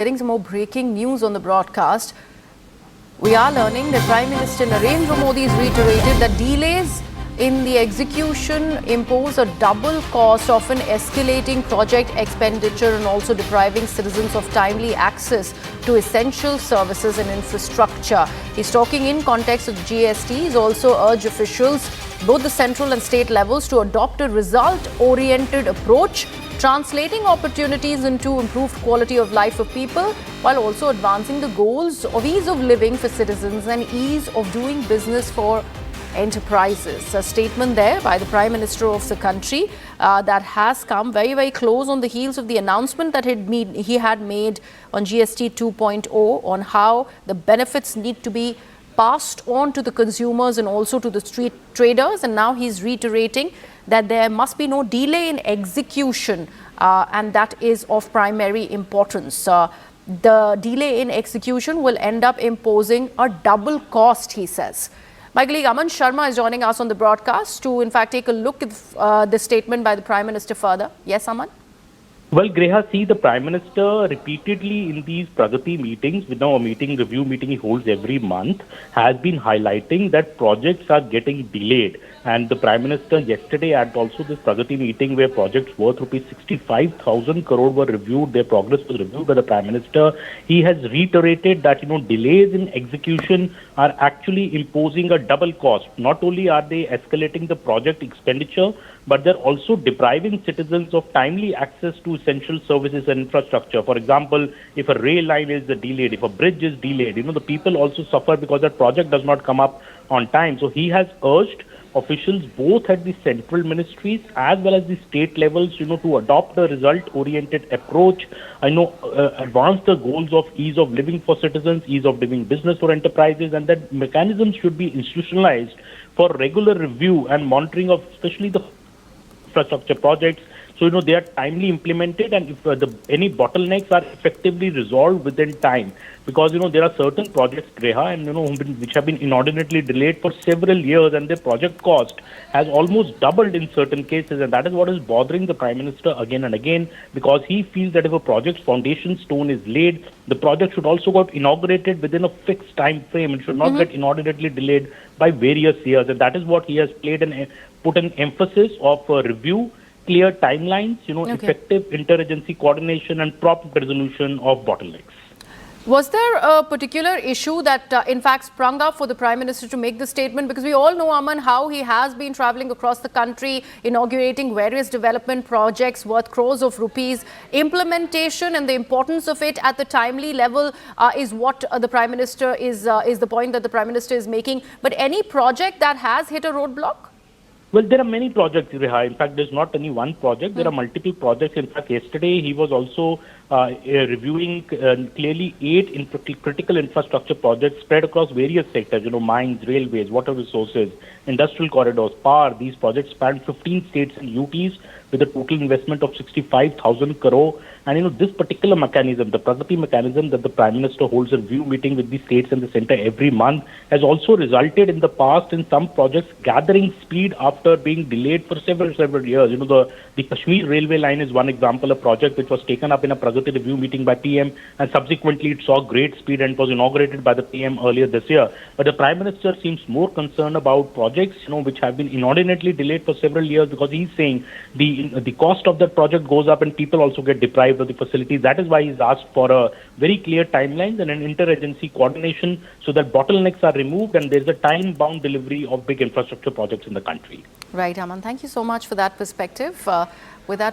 Getting some more breaking news on the broadcast. We are learning that Prime Minister Narendra Modi has reiterated that delays in the execution impose a double cost, often escalating project expenditure and also depriving citizens of timely access to essential services and infrastructure. He's talking in context of GST. He's also urged officials, both the central and state levels, to adopt a result-oriented approach, translating opportunities into improved quality of life for people while also advancing the goals of ease of living for citizens and ease of doing business for enterprises. A statement there by the Prime Minister of the country that has come very, very close on the heels of the announcement that he had made on GST 2.0 on how the benefits need to be passed on to the consumers and also to the street traders. And now he's reiterating that there must be no delay in execution, and that is of primary importance. The delay in execution will end up imposing a double cost, he says. My colleague Aman Sharma is joining us on the broadcast to, in fact, take a look at the statement by the Prime Minister further. Yes, Aman? Well, Greha, see, the Prime Minister repeatedly in these Pragati meetings, review meeting he holds every month, has been highlighting that projects are getting delayed. And the Prime Minister yesterday at also this Pragati meeting where projects worth rupees 65,000 crore were reviewed, their progress was reviewed by the Prime Minister. He has reiterated that, delays in execution are actually imposing a double cost. Not only are they escalating the project expenditure, but they're also depriving citizens of timely access to essential services and infrastructure. For example, if a rail line is delayed, if a bridge is delayed, the people also suffer because that project does not come up on time. So he has urged officials both at the central ministries as well as the state levels, to adopt a result-oriented approach, advance the goals of ease of living for citizens, ease of doing business for enterprises, and that mechanisms should be institutionalized for regular review and monitoring of especially the infrastructure projects. So, they are timely implemented, and if any bottlenecks are effectively resolved within time. Because, there are certain projects, Greha, and, which have been inordinately delayed for several years, and their project cost has almost doubled in certain cases. And that is what is bothering the Prime Minister again and again, because he feels that if a project's foundation stone is laid, the project should also get inaugurated within a fixed time frame and should not get inordinately delayed by various years. And that is what he has put an emphasis of review, clear timelines, effective interagency coordination and prompt resolution of bottlenecks. Was there a particular issue that, in fact, sprung up for the Prime Minister to make this statement? Because we all know, Aman, how he has been travelling across the country, inaugurating various development projects worth crores of rupees. Implementation and the importance of it at the timely level is what the Prime Minister is the point that the Prime Minister is making. But any project that has hit a roadblock? Well, there are many projects, Reha. In fact, there's not any one project. There are multiple projects. In fact, yesterday he was also reviewing clearly 8 critical infrastructure projects spread across various sectors, mines, railways, water resources, industrial corridors, power. These projects span 15 states and UTs with a total investment of 65,000 crore. And, this particular mechanism, the Pragati mechanism that the Prime Minister holds a review meeting with the states and the centre every month, has also resulted in the past in some projects gathering speed after being delayed for several years. The Kashmir railway line is one example, a project which was taken up in a Pragati review meeting by PM, and subsequently it saw great speed and was inaugurated by the PM earlier this year. But the Prime Minister seems more concerned about projects, which have been inordinately delayed for several years, because he's saying the cost of that project goes up and people also get deprived of the facilities. That is why he's asked for a very clear timelines and an interagency coordination so that bottlenecks are removed and there's a time-bound delivery of big infrastructure projects in the country. Right, Aman. Thank you so much for that perspective. With that